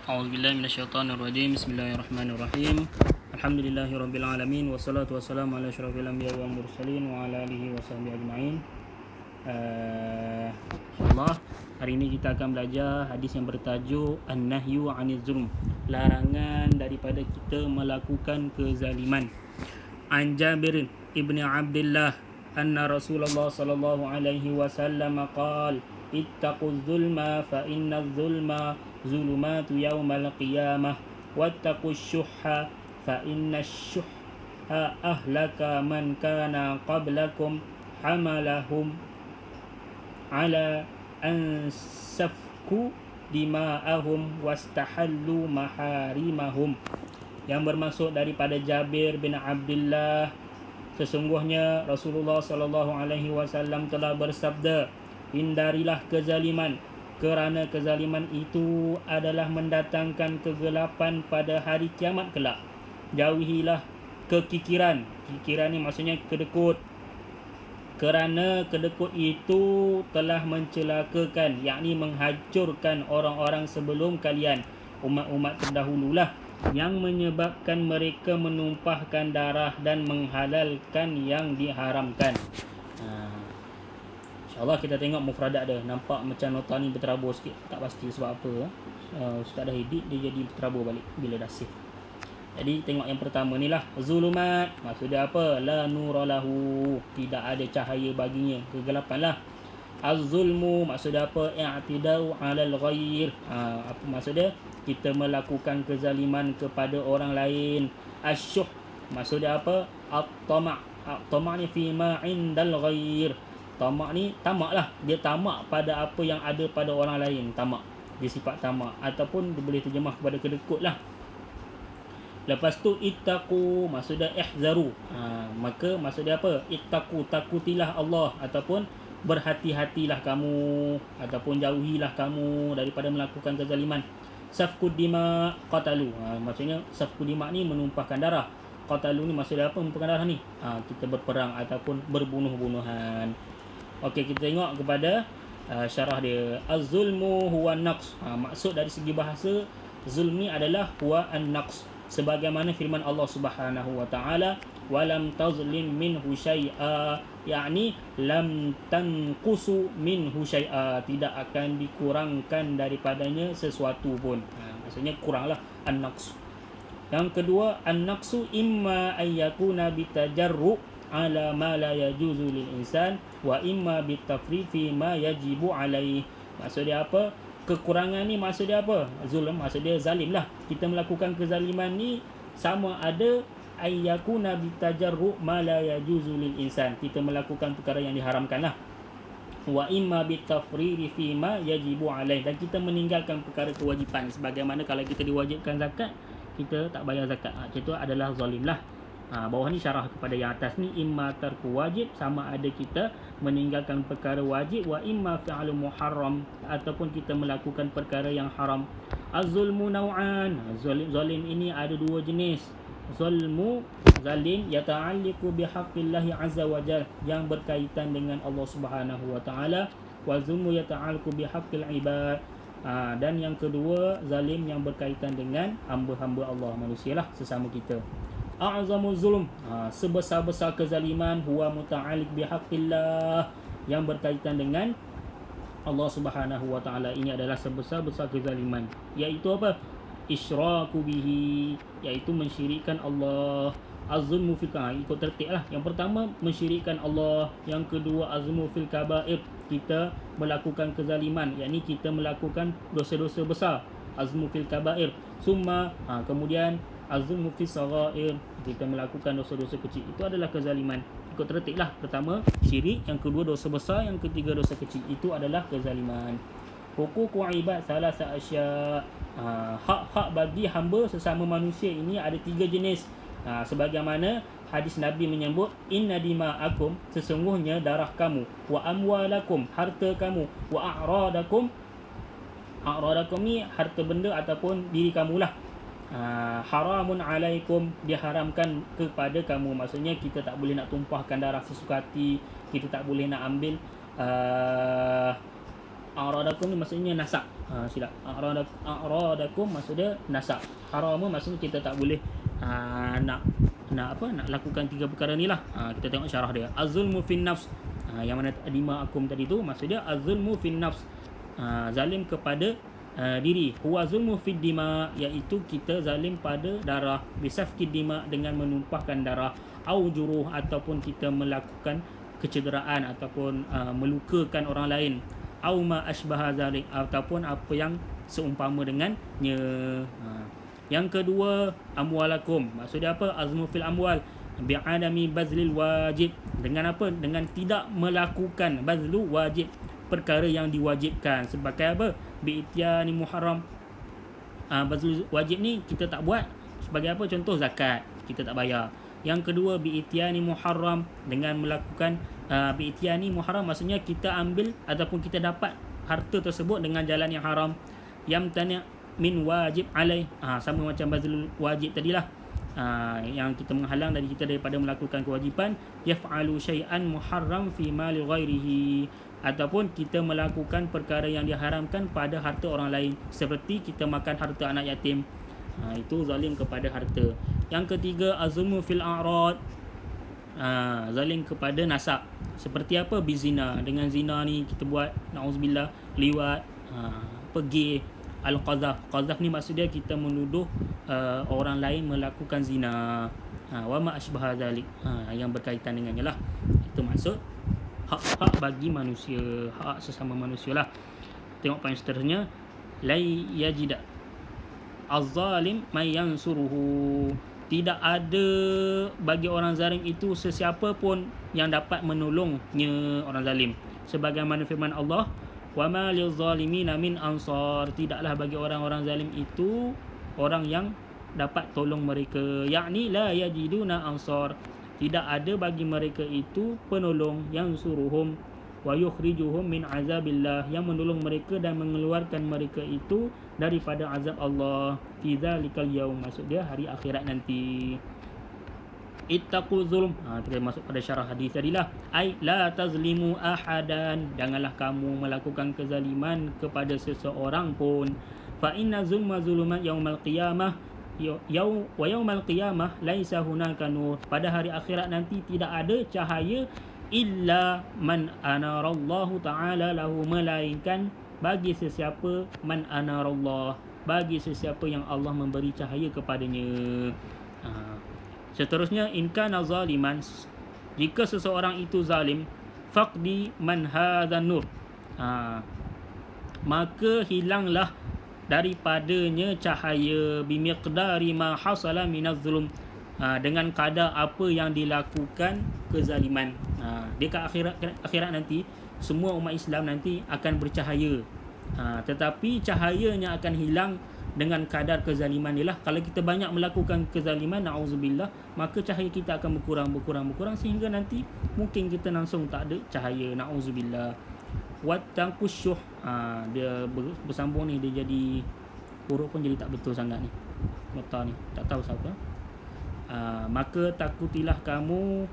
أعوذ بالله من الشيطان الرجيم. بسم الله الرحمن الرحيم. الحمد لله رب العالمين والصلاة والسلام على أشرف الأنبياء والمرسلين وعلى آله وصحبه أجمعين. InsyaAllah hari ini kita akan belajar hadis yang bertajuk An-Nahyu 'anil Zulm, larangan daripada kita melakukan kezaliman. An Jabir ibn Abdullah anna Rasulullah sallallahu alaihi wasallam qala ittaquz zulma fa inna zulma zulumatu yaumal qiyamah wattaqus syuhha fa inna syuhha ahlaka man kana qablakum hamalahum ala an safku dima'ahum wastahallu maharimahum. Yang bermaksud daripada Jabir bin Abdullah, sesungguhnya Rasulullah sallallahu alaihi wasallam telah bersabda, hindarilah kezaliman, kerana kezaliman itu adalah mendatangkan kegelapan pada hari kiamat kelak. Jauhilah kekikiran. Kikiran ni maksudnya kedekut. Kerana kedekut itu telah mencelakakan, yakni menghancurkan orang-orang sebelum kalian, umat-umat terdahululah, yang menyebabkan mereka menumpahkan darah dan menghalalkan yang diharamkan. InsyaAllah kita tengok mufradat dia. Nampak macam nota ni berterabur sikit, tak pasti sebab apa. Ustaz dah edit, dia jadi berterabur balik bila dah save. Jadi tengok yang pertama ni lah, zulumat. Maksudnya apa? La nuralahu, tidak ada cahaya baginya, kegelapan lah. Az-zulmu maksudnya apa? I'tidau 'alal ghair. Apa maksudnya? Kita melakukan kezaliman kepada orang lain. Asyuh maksudnya apa? At-tama'. At-tama' ni fima 'indal ghair. Tamak ni tamak lah, dia tamak pada apa yang ada pada orang lain. Tamak, dia sifat tamak, ataupun dia boleh terjemah kepada kedekut lah. Lepas tu ittaqu maksudnya ihzaru. Maka maksudnya apa? Ittaqu, takutilah Allah, ataupun berhati-hatilah kamu, ataupun jauhilah kamu daripada melakukan kezaliman. Safkud dima qatalu. Maksudnya safkud dima ni menumpahkan darah. Qatalu ni maksudnya apa? Menumpahkan darah ni. Kita berperang ataupun berbunuh-bunuhan. Okey, kita tengok kepada syarah dia. Az-zulmu huwa an-naqs. Maksud dari segi bahasa, zulm ni adalah huwa an-naqs. Sebagaimana firman Allah Subhanahu wa taala, walam tazlim minhu syai'a, yakni lam tanqusu minhu syai'a, tidak akan dikurangkan daripadanya sesuatu pun. Maksudnya kuranglah an-naqs. Yang kedua, an-naqsu imma ayyakuna bitajarru ala ma la yajuzu lil insan wa imma bitafrid fi ma yajibu alaihi. Maksudnya apa? Kekurangan ni maksudnya apa? Zulm maksudnya zalim lah. Kita melakukan kezaliman ni sama ada ayyakuna bitajarru ma la yajuzu lil insan, kita melakukan perkara yang diharamkan lah. Wa imma bitafrid fi ma yajibu alaihi, dan kita meninggalkan perkara kewajipan. Sebagaimana kalau kita diwajibkan zakat, kita tak bayar zakat, itu adalah zalim lah. Bawah ni syarah kepada yang atas ni, imma tarku wajib, sama ada kita meninggalkan perkara wajib, wa imma fi'lu muharram, ataupun kita melakukan perkara yang haram. Az-zulmu naw'an. Zalim ini ada dua jenis. Zulmu zalim yata'alliqu bihaqqillahi azza wa jalla, yang berkaitan dengan Allah Subhanahu wa taala. Wa zulmu yata'alliqu bihaqqil ibad. Dan yang kedua, zalim yang berkaitan dengan hamba-hamba Allah, manusia lah, sesama kita. A'zamu zulm, sebesar-besar kezaliman, huwa muta'alliq bihaqqillah, yang berkaitan dengan Allah Subhanahu wa taala. Ini adalah sebesar-besar kezaliman, iaitu apa? Isyraku bihi, iaitu mensyirikkan Allah. Az-zulmu fil kaba'ir, ikut tertib lah. Yang pertama mensyirikkan Allah, yang kedua azmu fil kaba'ir, kita melakukan kezaliman, yakni kita melakukan dosa-dosa besar. Azmu fil kaba'ir. Summa kemudian azmu fis saghair, kita melakukan dosa-dosa kecil. Itu adalah kezaliman. Ikut tertib lah. Pertama syirik, yang kedua dosa besar, yang ketiga dosa kecil. Itu adalah kezaliman. Huququ ibad salasa asya. Hak-hak bagi hamba sesama manusia ini ada tiga jenis. Sebagaimana hadis Nabi menyebut, inna dima'akum, sesungguhnya darah kamu, wa amwalakum, harta kamu, wa a'radakum. A'radakum ni harta benda ataupun diri kamulah. Haramun alaikum, diharamkan kepada kamu. Maksudnya kita tak boleh nak tumpahkan darah sesuka hati, kita tak boleh nak ambil A'radakum ni maksudnya nasab. Silap. A'radakum maksudnya nasab. Haram maksudnya kita tak boleh nak lakukan 3 perkara ni lah. Kita tengok syarah dia. Az-zulmu fin nafs. Yang mana dima'akum tadi tu maksudnya az-zulmu fin nafs. Zalim kepada diri. Huwa zulmu fid dima, iaitu kita zalim pada darah. Bisafkid dima, dengan menumpahkan darah. Au juruh, ataupun kita melakukan kecederaan ataupun melukakan orang lain. Au ma asbaha zalik, ataupun apa yang seumpama dengannya. Yang kedua, amwalakum. Maksudnya apa? Azmu fil amwal bi'adami bazlil wajib. Dengan apa? Dengan tidak melakukan bazlu wajib, perkara yang diwajibkan. Sebagai apa? Bi'tiani muharram. Bazlu wajib ni kita tak buat. Sebagai apa? Contoh zakat, kita tak bayar. Yang kedua, bi'tiani muharram, dengan melakukan bi'tiani muharram maksudnya kita ambil ataupun kita dapat harta tersebut dengan jalan yang haram. Yamtani' min wajib alai, sama macam bazlul wajib tadilah. Yang kita menghalang dari kita daripada melakukan kewajipan. Yaf'alu syai'an muharram fi mali ghairihi, ataupun kita melakukan perkara yang diharamkan pada harta orang lain, seperti kita makan harta anak yatim. Itu zalim kepada harta. Yang ketiga, azulmu fil a'rad. Zalim kepada nasab. Seperti apa? Bizina. Dengan zina ni kita buat, na'udzubillah, liwat, pergi. Al-qazaf. Qazaf ni maksudnya kita menuduh orang lain melakukan zina. Wa ma asbaha zalik, yang berkaitan dengannya lah. Itu maksud hak-hak bagi manusia, hak sesama manusia lah. Tengok poin seterusnya. Lai yajida az-zalim may yansuruhu. Tidak ada bagi orang zalim itu sesiapa pun yang dapat menolongnya orang zalim. Sebagaimana firman Allah, wa ma lil-zalimina min ansar. Tidaklah bagi orang-orang zalim itu orang yang dapat tolong mereka. Yakni la yajiduna ansar. Tidak ada bagi mereka itu penolong yang suruhum wa yukhrijuhum min azabillah, yang menolong mereka dan mengeluarkan mereka itu daripada azab Allah. Fi dzalikal yaum, maksud dia hari akhirat nanti. Ittaqu zulm, kita masuk pada syarah hadis tadilah. Ai la tazlimu ahadan, janganlah kamu melakukan kezaliman kepada seseorang pun. Fa inna zulma zulumat yaumal qiyamah wa yaumal qiyamah laisa hunaka nur. Pada hari akhirat nanti tidak ada cahaya illa man anarallahu ta'ala lahu, melainkan bagi sesiapa man anarallah, bagi sesiapa yang Allah memberi cahaya kepadanya. Seterusnya, in kana zaliman, jika seseorang itu zalim, faqdi man hadzan nur, maka hilanglah daripadanya cahaya, bimiqdari ma hasala minaz zulm, dengan kadar apa yang dilakukan kezaliman. Dia kat akhirat nanti semua umat Islam nanti akan bercahaya, tetapi cahayanya akan hilang dengan kadar kezaliman dia lah. Kalau kita banyak melakukan kezaliman, na'udzubillah, maka cahaya kita akan berkurang sehingga nanti mungkin kita langsung tak ada cahaya, na'udzubillah. Wattaqushuh, dia bersambung ni, dia jadi huruf pun jadi tak betul sangat ni, nota ni tak tahu siapa. Maka takutilah kamu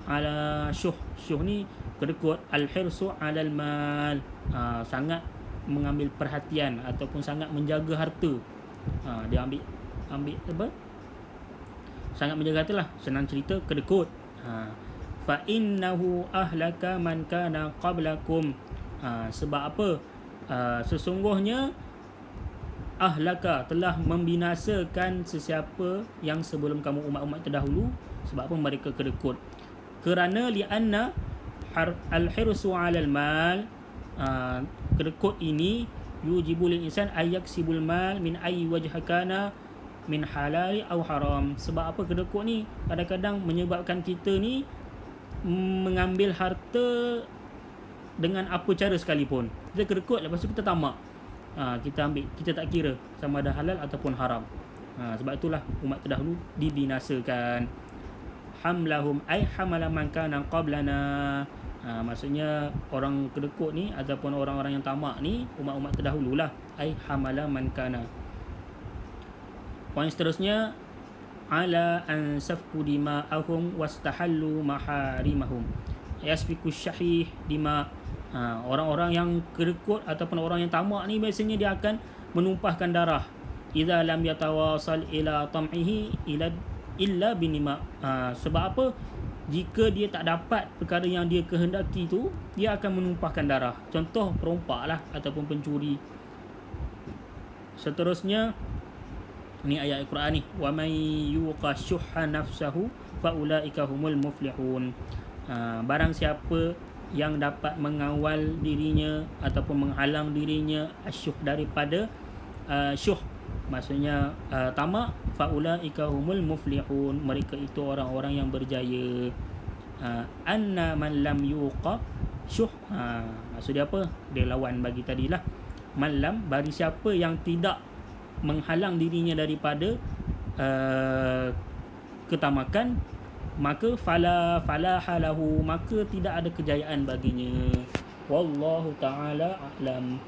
ala syuh. Syuh ni kedekut. Al-hirsu alal mal, sangat mengambil perhatian ataupun sangat menjaga harta. Dia ambil apa? Sangat menjaga harta lah. Senang cerita, kedekut. Fa innahu ahlaka man kana qablakum. Sebab apa? Sesungguhnya ahlaka, telah membinasakan sesiapa yang sebelum kamu, umat-umat terdahulu. Sebab apa mereka kedekut? Kerana li'anna al-hirsu 'alal mal, kedekut ini yujibul insan ayaksibul mal min ayyi wajhakana min halal aw haram. Sebab apa kedekut ni kadang-kadang menyebabkan kita ni mengambil harta dengan apa cara sekalipun. Kita kedekut, lepas tu kita tamak. Kita ambil, kita tak kira sama ada halal ataupun haram. Sebab itulah umat terdahulu dibinasakan. Hamlahum ay hamala man kana qablana. Maksudnya orang kedekut ni ataupun orang-orang yang tamak ni umat-umat terdahululah. Ay hamala man kana. Poin seterusnya, ala an safku dima'ahum wastahallu maharimahum. Yasfiku syahih dima'. Orang-orang yang kerekut ataupun orang yang tamak ni biasanya dia akan menumpahkan darah. Idza lam yatawasal ila tam'ihi illa binima. Sebab apa? Jika dia tak dapat perkara yang dia kehendaki tu, dia akan menumpahkan darah. Contoh perompak lah ataupun pencuri. Seterusnya ni ayat Al-Quran ni, wa may yuqa syuhha nafsahu fa ulaika humul muflihun. Barang siapa yang dapat mengawal dirinya ataupun menghalang dirinya asyuh daripada syuh, maksudnya tamak, fa ulaika humul muflihun, mereka itu orang-orang yang berjaya. Anna man lam yuqa syuh, maksudnya apa? Dia lawan bagi tadilah. Malam, bagi siapa yang tidak menghalang dirinya daripada ketamakan, maka falahalahu, maka tidak ada kejayaan baginya. Wallahu ta'ala a'lam.